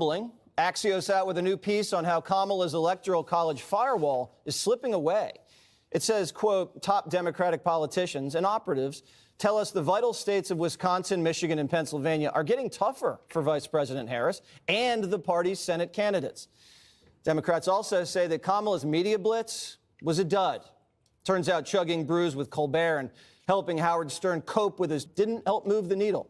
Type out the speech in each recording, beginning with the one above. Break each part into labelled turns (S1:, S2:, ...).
S1: Crumbling. Axios out with a new piece on how Kamala's electoral college firewall is slipping away. It says, quote, top Democratic politicians and operatives tell us the vital states of Wisconsin, Michigan, and Pennsylvania are getting tougher for Vice President Harris and the party's Senate candidates. Democrats also say that Kamala's media blitz was a dud. Turns out chugging brews with Colbert and helping Howard Stern cope with his didn't help move the needle.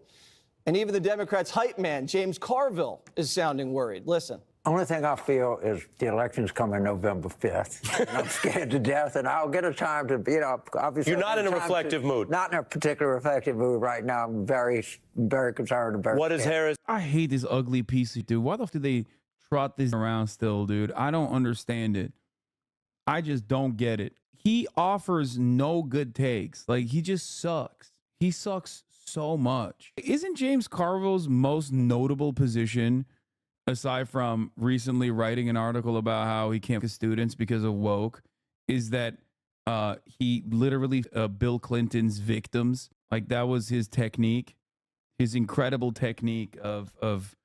S1: And even the Democrats' hype man, James Carville, is sounding worried. Listen.
S2: Only thing I feel is the election's coming November 5th. And I'm scared to death, and I'll get a time to, obviously.
S3: You're not in a reflective mood.
S2: Not in a particular reflective mood right now. I'm very, very concerned and very
S3: What is Harris?
S4: I hate this ugly piece of dude. Why the f do they trot this around still, dude? I don't understand it. I just don't get it. He offers no good takes. Like, he just sucks. He sucks so much. Isn't James Carville's most notable position, aside from recently writing an article about how he can't get students because of woke, is that he literally Bill Clinton's victims? Like, that was his technique, his incredible technique of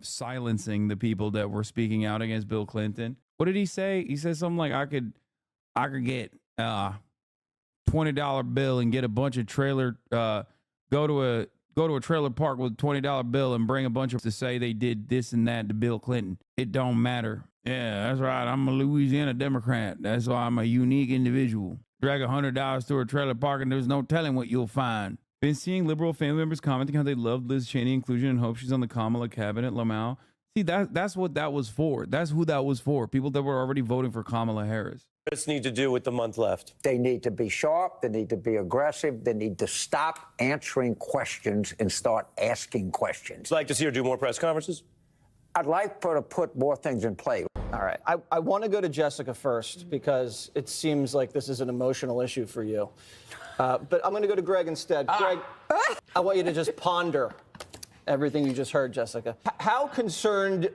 S4: silencing the people that were speaking out against Bill Clinton. What did he say? He said something like, I could get $20 bill and get a bunch of trailer go to a trailer park with a $20 bill and bring a bunch of to say they did this and that to Bill Clinton. It don't matter. Yeah, that's right. I'm a Louisiana Democrat. That's why I'm a unique individual. Drag $100 to a trailer park and there's no telling what you'll find. Been seeing liberal family members commenting how they loved Liz Cheney inclusion and hope she's on the Kamala cabinet. Lamau. See, that's what that was for. That's who that was for. People that were already voting for Kamala Harris.
S3: Harris need to do with the month left?
S2: They need to be sharp. They need to be aggressive. They need to stop answering questions and start asking questions.
S3: I'd like to see her do more press conferences.
S2: I'd like her to put more things in play.
S1: All right. I want to go to Jessica first because it seems like this is an emotional issue for you. But I'm going to go to Greg instead. Greg, I want you to just ponder everything you just heard, Jessica. How concerned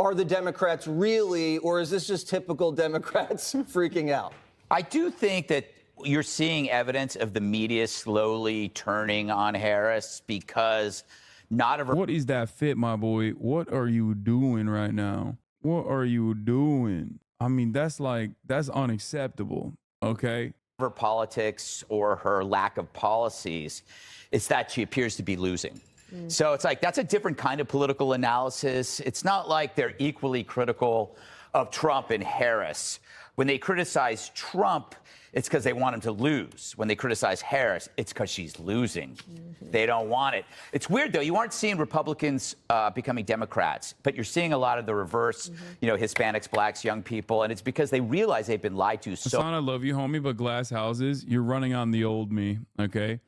S1: are the Democrats really, or is this just typical Democrats freaking out?
S5: I do think that you're seeing evidence of the media slowly turning on Harris because not of her.
S4: What is that fit, my boy? What are you doing right now? What are you doing? I mean, that's unacceptable, okay?
S5: Her politics or her lack of policies, it's that she appears to be losing. So it's like that's a different kind of political analysis. It's not like they're equally critical of Trump and Harris. When they criticize Trump, it's because they want him to lose. When they criticize Harris, it's because she's losing. They don't want it. It's weird, though. You aren't seeing Republicans becoming Democrats, but you're seeing a lot of the reverse, Hispanics, blacks, young people, and it's because they realize they've been lied to. So
S4: Hasan, I love you, homie, but glass houses, you're running on the old me, okay?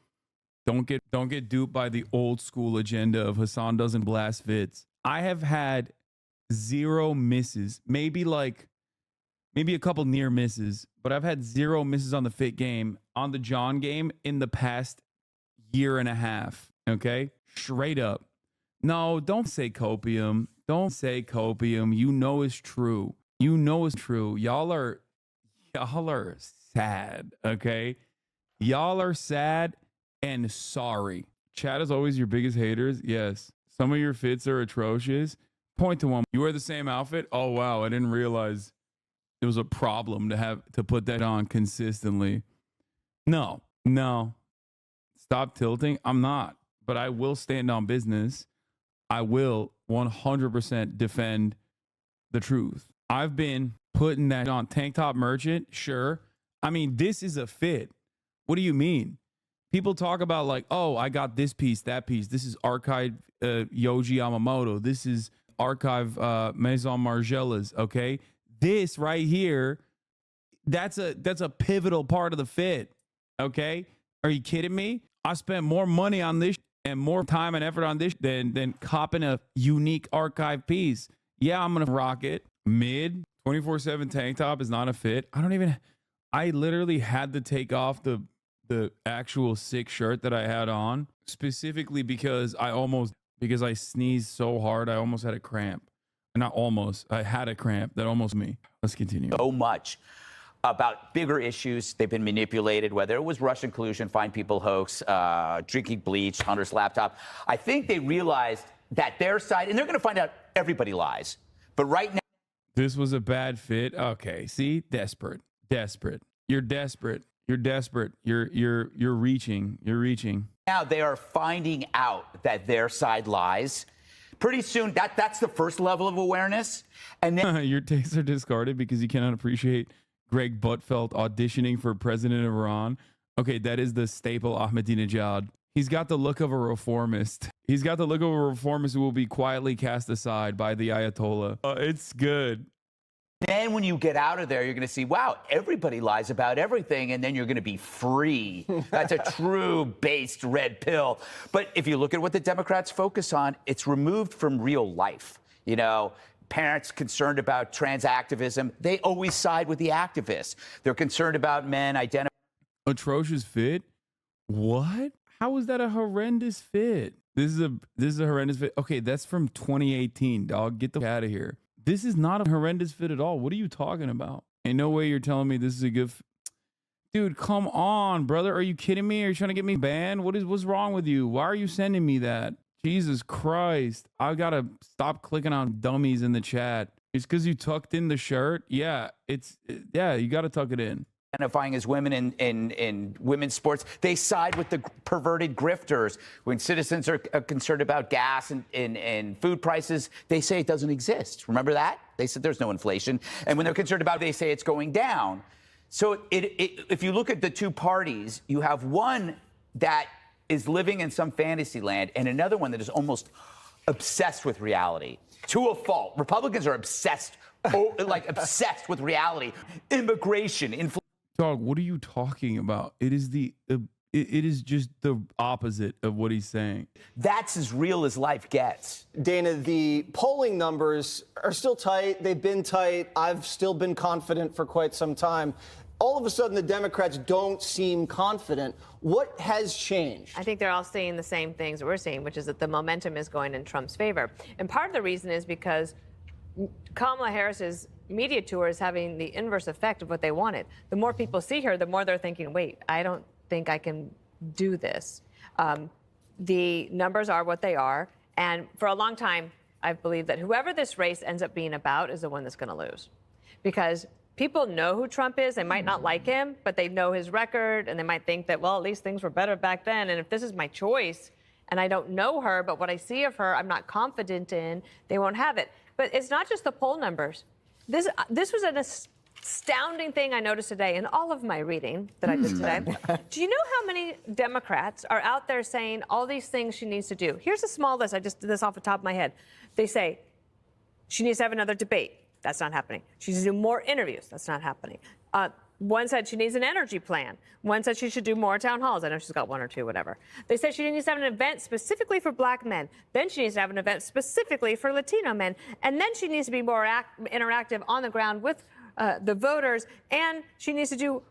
S4: Don't get duped by the old school agenda of Hasan doesn't blast fits. I have had 0 misses, maybe a couple near misses, but I've had 0 misses on the fit game, on the John game in the past year and a half. Okay, straight up. No, don't say copium. Don't say copium. You know it's true. You know it's true. Y'all are sad. Okay, y'all are sad. And sorry. Chad is always your biggest haters. Yes. Some of your fits are atrocious. Point to one. You wear the same outfit? Oh, wow. I didn't realize it was a problem to put that on consistently. No. Stop tilting. I'm not. But I will stand on business. I will 100% defend the truth. I've been putting that on tank top merchant. Sure. I mean, this is a fit. What do you mean? People talk about like, oh, I got this piece, that piece. This is archive Yoji Yamamoto. This is archive Maison Margiela's. Okay, this right here, that's a pivotal part of the fit. Okay, are you kidding me? I spent more money on this and more time and effort on this than copping a unique archive piece. Yeah, I'm gonna rock it. Mid 24/7 tank top is not a fit. I literally had to take off the actual sick shirt that I had on specifically because I sneezed so hard I almost had a cramp. Not almost, I had a cramp that almost me. Let's continue.
S5: So much about bigger issues. They've been manipulated, whether it was Russian collusion, Fine People hoax, drinking bleach, Hunter's laptop. I think they realized that their side, and they're going to find out everybody lies. But right now,
S4: This was a bad fit. Okay, see, desperate. You're desperate. You're reaching.
S5: they are finding out that their side lies. Pretty soon, that's the first level of awareness. And then
S4: Your tastes are discarded because you cannot appreciate Greg Buttfeld auditioning for president of Iran. Okay, that is the staple Ahmadinejad. He's got the look of a reformist. He's got the look of a reformist who will be quietly cast aside by the Ayatollah. It's good.
S5: Then when you get out of there, you're going to see, wow, everybody lies about everything, and then you're going to be free. That's a true based red pill. But if you look at what the Democrats focus on, it's removed from real life. You know, parents concerned about trans activism, they always side with the activists. They're concerned about men identifying.
S4: Atrocious fit? What? How is that a horrendous fit? This is a horrendous fit. Okay, that's from 2018, dog. Get the out of here. This is not a horrendous fit at all. What are you talking about? Ain't no way you're telling me this is a good dude, come on, brother. Are you kidding me? Are you trying to get me banned? What's wrong with you? Why are you sending me that? Jesus Christ. I gotta stop clicking on dummies in the chat. It's because you tucked in the shirt. Yeah, you gotta tuck it in.
S5: Identifying as women in women's sports, they side with the perverted grifters. When citizens are concerned about gas and food prices, they say it doesn't exist. Remember that? They said there's no inflation. And when they're concerned about it, they say it's going down. So if you look at the two parties, you have one that is living in some fantasy land and another one that is almost obsessed with reality. To a fault. Republicans are obsessed with reality. Immigration, inflation.
S4: Dog, what are you talking about? It is just the opposite of what he's saying.
S5: That's as real as life gets.
S1: Dana, the polling numbers are still tight. They've been tight. I've still been confident for quite some time. All of a sudden, the Democrats don't seem confident. What has changed?
S6: I think they're all seeing the same things that we're seeing, which is that the momentum is going in Trump's favor. And part of the reason is because Kamala Harris's media tour is having the inverse effect of what they wanted. The more people see her, the more they're thinking, wait, I don't think I can do this. The numbers are what they are. And for a long time, I've believed that whoever this race ends up being about is the one that's going to lose. Because people know who Trump is. They might not like him, but they know his record. And they might think that, well, at least things were better back then. And if this is my choice and I don't know her, but what I see of her, I'm not confident in, they won't have it. But it's not just the poll numbers. This was an astounding thing I noticed today in all of my reading that I did today. Do you know how many Democrats are out there saying all these things she needs to do? Here's a small list. I just did this off the top of my head. They say she needs to have another debate. That's not happening. She needs to do more interviews. That's not happening. One said she needs an energy plan. One said she should do more town halls. I know she's got one or two, whatever. They said she needs to have an event specifically for black men. Then she needs to have an event specifically for Latino men. And then she needs to be more interactive on the ground with the voters. And she needs to do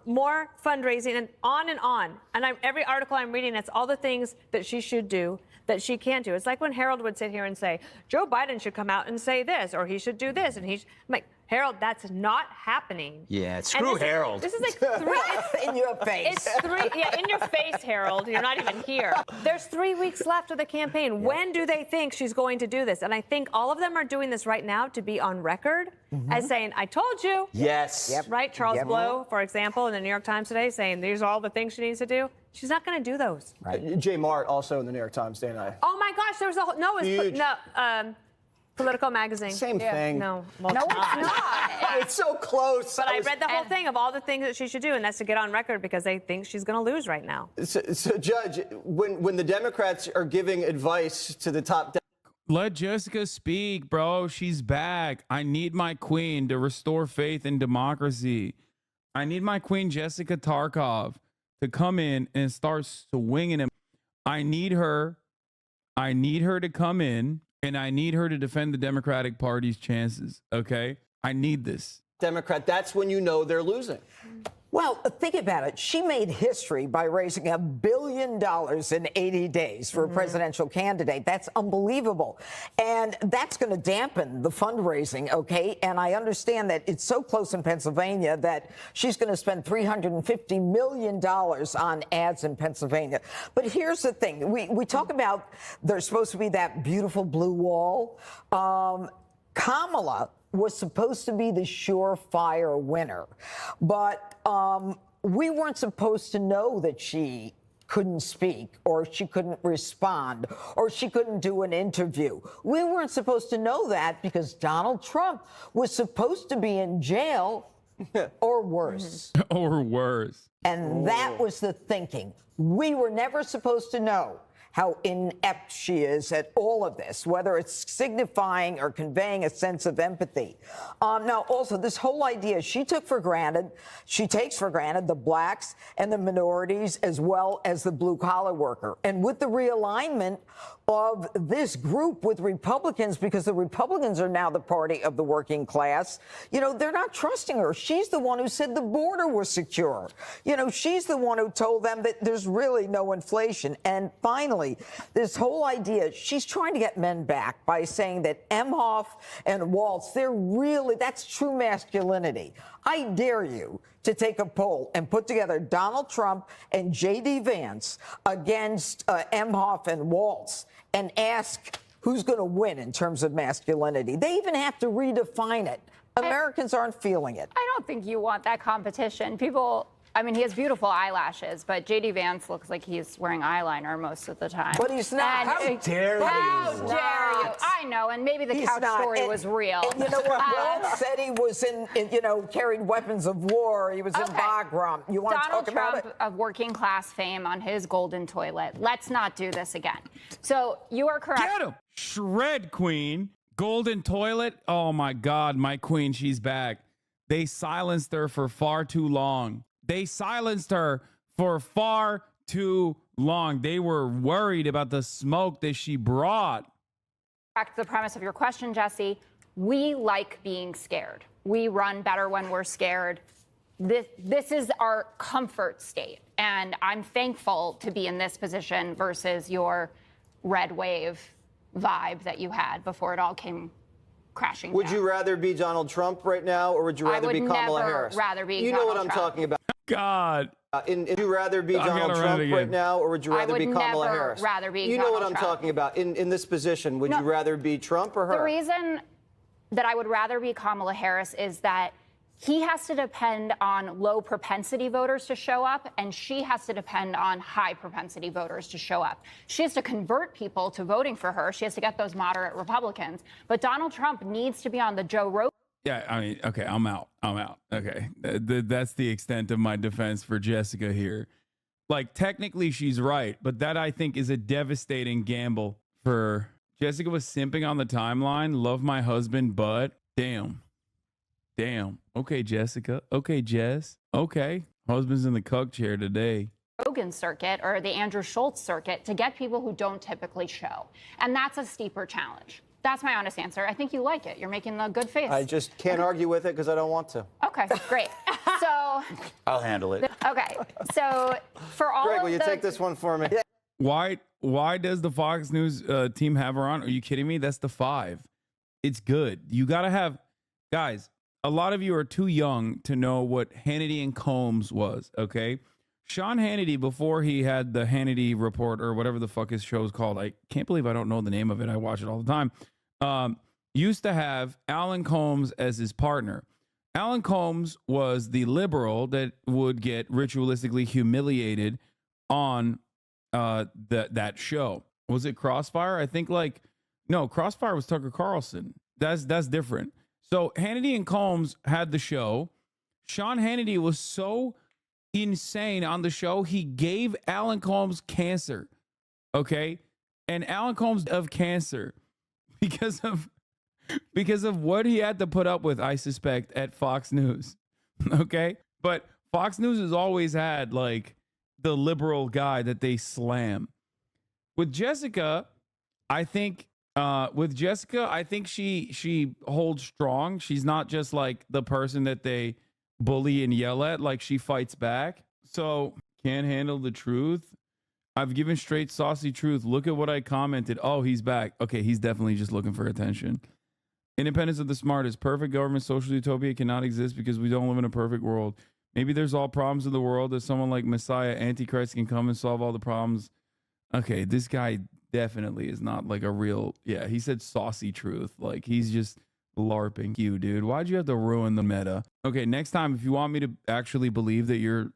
S6: more fundraising and on and on. And every article I'm reading, it's all the things that she should do that she can't do. It's like when Harold would sit here and say, Joe Biden should come out and say this, or he should do this. And I'm like, Harold, that's not happening.
S5: Yeah, screw Harold.
S6: This is like three.
S2: In your face.
S6: It's three. Yeah, in your face, Harold. You're not even here. There's 3 weeks left of the campaign. Yeah. When do they think she's going to do this? And I think all of them are doing this right now to be on record as saying, I told you.
S5: Yes.
S2: Yep.
S6: Right? Charles
S2: Yep.
S6: Blow, for example, in the New York Times today, saying these are all the things she needs to do. She's not going to do those.
S2: Right.
S1: Jay Mart, also in the New York Times, Dana.
S6: Oh my gosh, there was a whole
S1: Huge.
S6: Political magazine.
S1: Same thing.
S6: No, well,
S2: No, it's not.
S1: It's so close.
S6: But I read the whole thing of all the things that she should do, and that's to get on record because they think she's going to lose right now.
S1: So, Judge, when the Democrats are giving advice to the top
S4: Let Jessica speak, bro. She's back. I need my queen to restore faith in democracy. I need my queen, Jessica Tarkov, to come in and start swinging him. I need her to come in, and I need her to defend the Democratic Party's chances, okay? I need this.
S1: Democrat, that's when you know they're losing.
S2: Well, think about it. She made history by raising $1 billion in 80 days for a presidential candidate. That's unbelievable. And that's going to dampen the fundraising, okay? And I understand that it's so close in Pennsylvania that she's going to spend $350 million on ads in Pennsylvania. But here's the thing. We talk about there's supposed to be that beautiful blue wall. Kamala was supposed to be the surefire winner. But we weren't supposed to know that she couldn't speak or she couldn't respond or she couldn't do an interview. We weren't supposed to know that because Donald Trump was supposed to be in jail or worse.
S4: Or worse.
S2: And that was the thinking. We were never supposed to know how inept she is at all of this, whether it's signifying or conveying a sense of empathy. Now, also, this whole idea she takes for granted the blacks and the minorities as well as the blue-collar worker. And with the realignment of this group with Republicans, because the Republicans are now the party of the working class, you know, they're not trusting her. She's the one who said the border was secure. You know, she's the one who told them that there's really no inflation. And finally, this whole idea, she's trying to get men back by saying that Emhoff and Waltz, that's true masculinity. I dare you to take a poll and put together Donald Trump and J.D. Vance against Emhoff and Waltz and ask who's going to win in terms of masculinity. They even have to redefine it. Americans aren't feeling it.
S7: I don't think you want that competition. People, I mean, he has beautiful eyelashes, but J.D. Vance looks like he's wearing eyeliner most of the time.
S2: But he's not.
S7: How
S2: dare you?
S7: How dare you? I know, and maybe the couch story was real.
S2: And you know what? Waltz said he was carried weapons of war. He was in Bagram. You want to talk about it?
S7: Donald Trump of working class fame on his golden toilet. Let's not do this again. So you are correct.
S4: Get him. Shred queen. Golden toilet. Oh my God, my queen, she's back. They silenced her for far too long. They silenced her for far too long. They were worried about the smoke that she brought.
S7: Back to the premise of your question, Jesse. We like being scared. We run better when we're scared. This is our comfort state. And I'm thankful to be in this position versus your red wave vibe that you had before it all came crashing down.
S1: Would you rather be Donald Trump right now, or would you rather be Kamala Harris?
S7: I would never rather be
S1: You know
S7: Donald
S1: what I'm
S7: Trump.
S1: talking about.
S4: God.
S1: Would you rather be Donald Trump right now, or would you rather be Kamala Harris?
S7: Rather be
S1: You know
S7: Donald
S1: what I'm
S7: Trump.
S1: talking about. In this position, would you rather be Trump or her?
S7: The reason that I would rather be Kamala Harris is that he has to depend on low propensity voters to show up, and she has to depend on high propensity voters to show up. She has to convert people to voting for her. She has to get those moderate Republicans. But Donald Trump needs to be on the Joe Rogan.
S4: Yeah, I mean, okay, I'm out. Okay, that's the extent of my defense for Jessica here. Like, technically, she's right, but that, I think, is a devastating gamble for Jessica. Was simping on the timeline. Love my husband, but damn. Okay, Jessica. Okay, Jess. Okay. Husband's in the cuck chair today.
S7: Rogan circuit or the Andrew Schultz circuit to get people who don't typically show. And that's a steeper challenge. That's my honest answer. I think you like it. You're making the good face.
S1: I just can't argue with it because I don't want to.
S7: Okay, great. So
S5: I'll handle it.
S7: Okay. So for all
S1: Greg,
S7: of
S1: will you take this one for me?
S4: Why does the Fox News team have her on? Are you kidding me? That's the 5. It's good. You got to have, guys, a lot of you are too young to know what Hannity and Combs was, okay? Sean Hannity, before he had the Hannity Report or whatever the fuck his show is called, I can't believe I don't know the name of it. I watch it all the time. Used to have Alan Combs as his partner. Alan Combs was the liberal that would get ritualistically humiliated on that show. Was it Crossfire? I think no, Crossfire was Tucker Carlson. That's different. So Hannity and Combs had the show. Sean Hannity was so insane on the show, he gave Alan Combs cancer. Okay? And Alan Combs of cancer because of what he had to put up with, I suspect, at Fox News. Okay? But Fox News has always had the liberal guy that they slam. With Jessica, I think she holds strong. She's not just the person that they bully and yell at, like she fights back. So can't handle the truth. I've given straight saucy truth. Look at what I commented. Oh, he's back. Okay, he's definitely just looking for attention. Independence of the smartest. Perfect government social utopia cannot exist because we don't live in a perfect world. Maybe there's all problems in the world that someone like Messiah, Antichrist can come and solve all the problems. Okay, this guy definitely is not like a real, yeah, he said saucy truth. Like he's just LARPing you, dude. Why'd you have to ruin the meta? Okay, next time, if you want me to actually believe that you're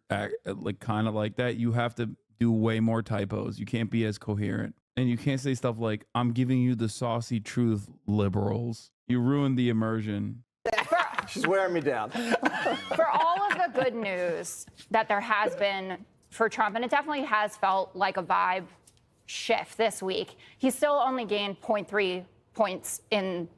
S4: like kind of like that, you have to do way more typos. You can't be as coherent. And you can't say stuff like, I'm giving you the saucy truth, liberals. You ruined the immersion.
S1: She's wearing me down.
S7: For all of the good news that there has been for Trump, and it definitely has felt like a vibe shift this week, he still only gained 0.3 points in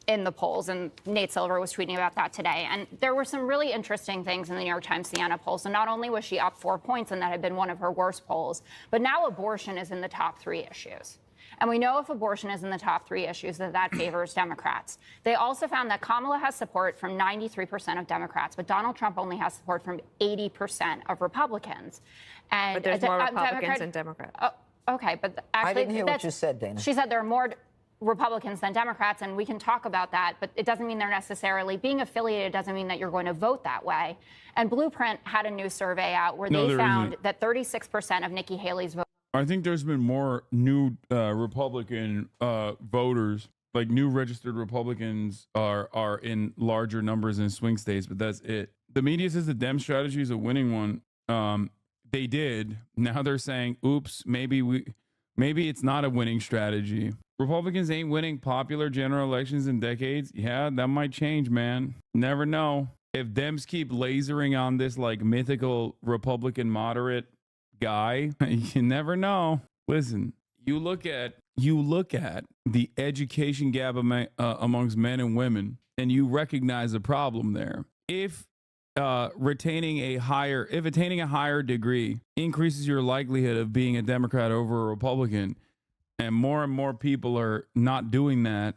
S7: the polls, and Nate Silver was tweeting about that today. And there were some really interesting things in the New York Times Siena poll. So not only was she up 4 points, and that had been one of her worst polls, but now abortion is in the top 3 issues. And we know if abortion is in the top 3 issues, that favors Democrats. They also found that Kamala has support from 93% of Democrats, but Donald Trump only has support from 80% of Republicans. And
S6: But there's more Republicans than Democrats.
S7: Oh, okay, but actually,
S2: I didn't hear what you said, Dana.
S7: She said there are more Republicans than Democrats, and we can talk about that, but it doesn't mean they're necessarily being affiliated. Doesn't mean that you're going to vote that way. And Blueprint had a new survey out where they found that 36% of Nikki Haley's vote.
S4: I think there's been more new Republican voters, like new registered Republicans are in larger numbers in swing states, but that's it. The media says the Dem strategy is a winning one. They did. Now they're saying, oops, maybe it's not a winning strategy. Republicans ain't winning popular general elections in decades. Yeah, that might change, man. Never know. If Dems keep lasering on this like mythical Republican moderate guy, you never know. Listen, you look at the education gap amongst men and women, and you recognize a problem there. If attaining a higher degree increases your likelihood of being a Democrat over a Republican, and more people are not doing that,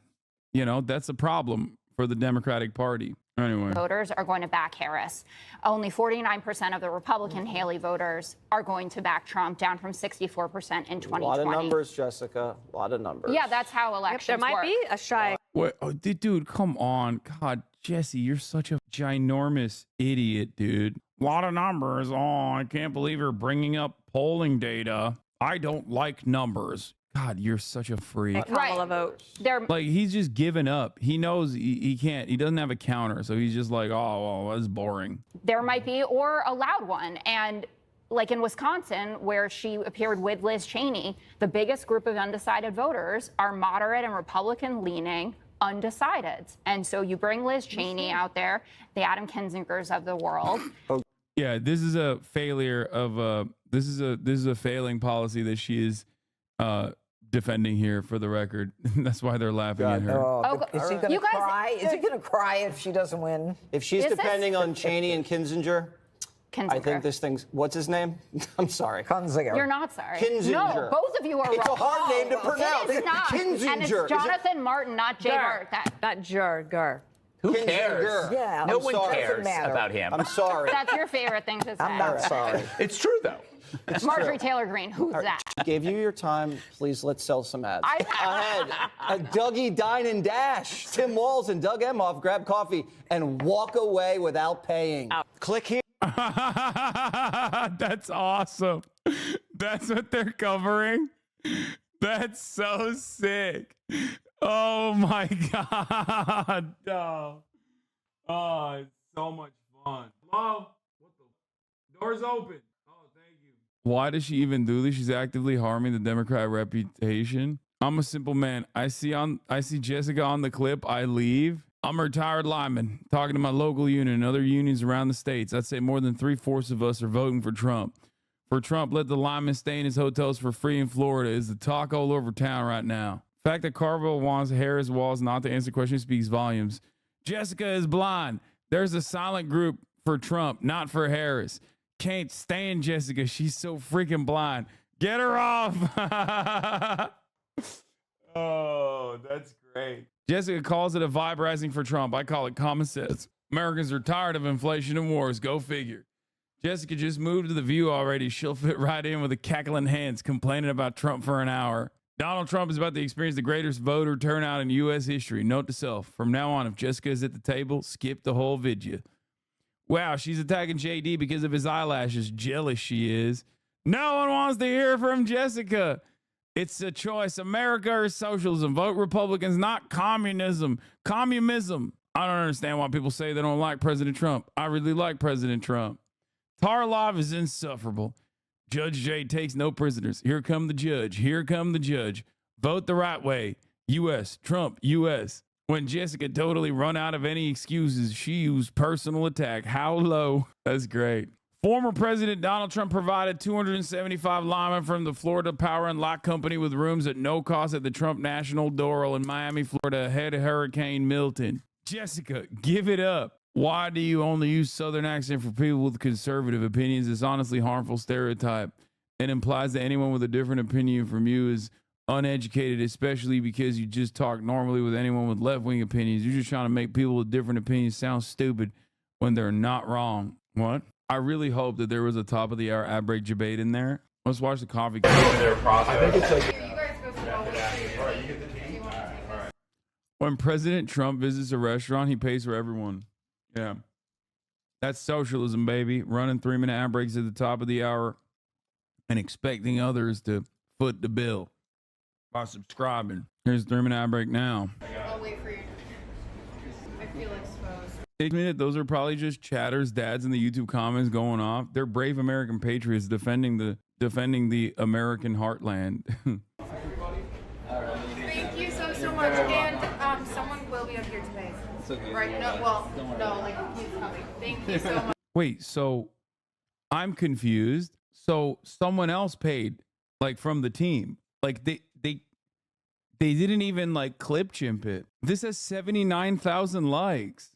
S4: you know, that's a problem for the Democratic Party. Anyway.
S7: Voters are going to back Harris. Only 49% of the Republican Haley voters are going to back Trump, down from 64% in 2020.
S1: A lot of numbers, Jessica. A lot of numbers.
S7: Yeah, that's how elections
S6: There might
S7: work.
S6: be a shy.
S4: What? Oh, dude, come on. God, Jesse, you're such a ginormous idiot, dude. A lot of numbers. Oh, I can't believe you're bringing up polling data. I don't like numbers. God, you're such a freak.
S6: Kamala vote.
S7: They're
S4: Like, he's just given up. He knows he can't. He doesn't have a counter. So he's just like, oh, well, that's boring.
S7: There might be, or a loud one. And like in Wisconsin, where she appeared with Liz Cheney, the biggest group of undecided voters are moderate and Republican-leaning undecideds. And so you bring Liz Cheney out there, the Adam Kinzingers of the world.
S4: Yeah, this is a failure of this is a failing policy that she is defending here, for the record. That's why they're laughing at her.
S2: Is he going to
S7: You guys-
S2: cry? Is he going to cry if she doesn't win?
S1: If she's
S7: Is this-
S1: depending on Cheney and Kinzinger,
S7: Kinzinger.
S1: I think this thing's, what's his name? I'm sorry.
S2: Kunzinger.
S7: You're not sorry.
S1: Kinzinger.
S7: No, both of you are
S1: It's
S7: wrong.
S1: a hard name to pronounce.
S7: It is not.
S1: Kinzinger.
S7: And
S1: Is
S7: it's
S1: it-
S7: Jonathan Martin, not Jay
S6: Gur.
S7: Bart.
S6: Not Gur.
S5: Who
S1: Kinzinger.
S5: cares?
S2: Yeah,
S5: No
S2: I'm
S5: one
S2: sorry.
S5: cares
S2: Doesn't matter.
S5: about him.
S1: I'm sorry.
S7: That's your favorite thing to say.
S2: I'm not sorry.
S5: It's true, though.
S7: Marjorie Taylor Greene, who's that?
S1: Gave you your time. Please, let's sell some ads.
S7: I-
S1: Ahead. Dougie Dine and Dash. Tim Walz and Doug Emhoff grab coffee and walk away without paying. Click here.
S4: That's awesome. That's what they're covering. That's so sick. Oh my God. Oh, it's so much fun. Hello? What the? Door's open. Oh, thank you. Why does she even do this? She's actively harming the Democrat reputation. I'm a simple man. I see Jessica on the clip. I leave. I'm a retired lineman talking to my local union and other unions around the states. I'd say more than 3/4 of us are voting for Trump. For Trump, let the lineman stay in his hotels for free in Florida is the talk all over town right now. The fact that Carville wants Harris Walls not to answer questions speaks volumes. Jessica is blind. There's a silent group for Trump, not for Harris. Can't stand Jessica. She's so freaking blind. Get her off. Oh, that's great. Jessica calls it a vibe rising for Trump. I call it common sense. Americans are tired of inflation and wars. Go figure. Jessica just moved to the View already. She'll fit right in with the cackling hands complaining about Trump for an hour. Donald Trump is about to experience the greatest voter turnout in U.S. history. Note to self, from now on, if Jessica is at the table, skip the whole video. Wow, she's attacking JD because of his eyelashes. Jealous she is. No one wants to hear from Jessica. It's a choice. America or socialism. Vote Republicans, not communism. Communism. I don't understand why people say they don't like President Trump. I really like President Trump. Tarlov is insufferable. Judge J takes no prisoners. Here come the judge. Here come the judge. Vote the right way. U.S. Trump, U.S. When Jessica totally run out of any excuses, she used personal attack. How low? That's great. Former President Donald Trump provided 275 linemen from the Florida Power and Light Company with rooms at no cost at the Trump National Doral in Miami, Florida, ahead of Hurricane Milton. Jessica, give it up. Why do you only use Southern accent for people with conservative opinions? It's honestly harmful stereotype and implies that anyone with a different opinion from you is uneducated, especially because you just talk normally with anyone with left-wing opinions. You're just trying to make people with different opinions sound stupid when they're not wrong. What? I really hope that there was a top of the hour ad break debate in there. Let's watch the coffee. When President Trump visits a restaurant, he pays for everyone. Yeah. That's socialism, baby. Running 3-minute ad breaks at the top of the hour and expecting others to foot the bill by subscribing. Here's the 3-minute ad break now.
S8: I'll wait for you. I feel exposed.
S4: 8 minutes, those are probably just chatters, dads in the YouTube comments going off. They're brave American patriots defending the American heartland.
S8: Thank you so much. And someone will be up here today. Right? No, like he's coming. Thank you so much.
S4: Wait, so I'm confused. So someone else paid, like, from the team. Like they didn't even like clip chimp it. This has 79,000 likes.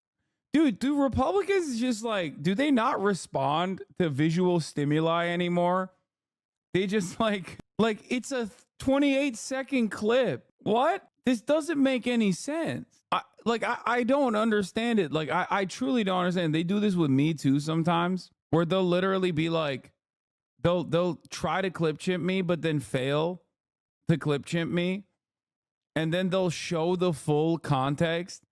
S4: Dude, do Republicans just do they not respond to visual stimuli anymore? They just like it's a 28-second clip. What? This doesn't make any sense. I don't understand it. I truly don't understand. They do this with me too sometimes, where they'll literally be like, they'll try to clip chimp me, but then fail to clip chimp me. And then they'll show the full context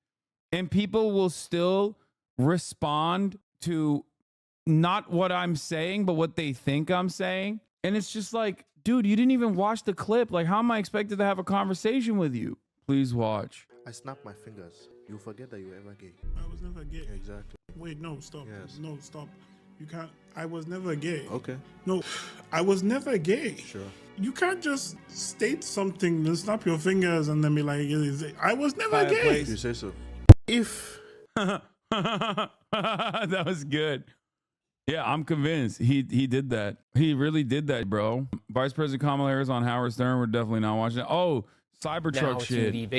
S4: and people will still respond to not what I'm saying, but what they think I'm saying. And it's just like, dude, you didn't even watch the clip. Like, how am I expected to have a conversation with you? Please watch.
S9: I snap my fingers. You forget that you were ever gay.
S10: I was never gay.
S9: Exactly.
S10: Wait, no, stop.
S9: Yes.
S10: No, stop. You can't. I was never gay.
S9: Okay.
S10: No, I was never gay.
S9: Sure.
S10: You can't just state something and snap your fingers and then be like, I was never gay.
S9: You say so. If
S4: That was good. Yeah, I'm convinced he did that. He really did that, bro. Vice President Kamala Harris on Howard Stern. We're definitely not watching it. Oh, Cybertruck shit.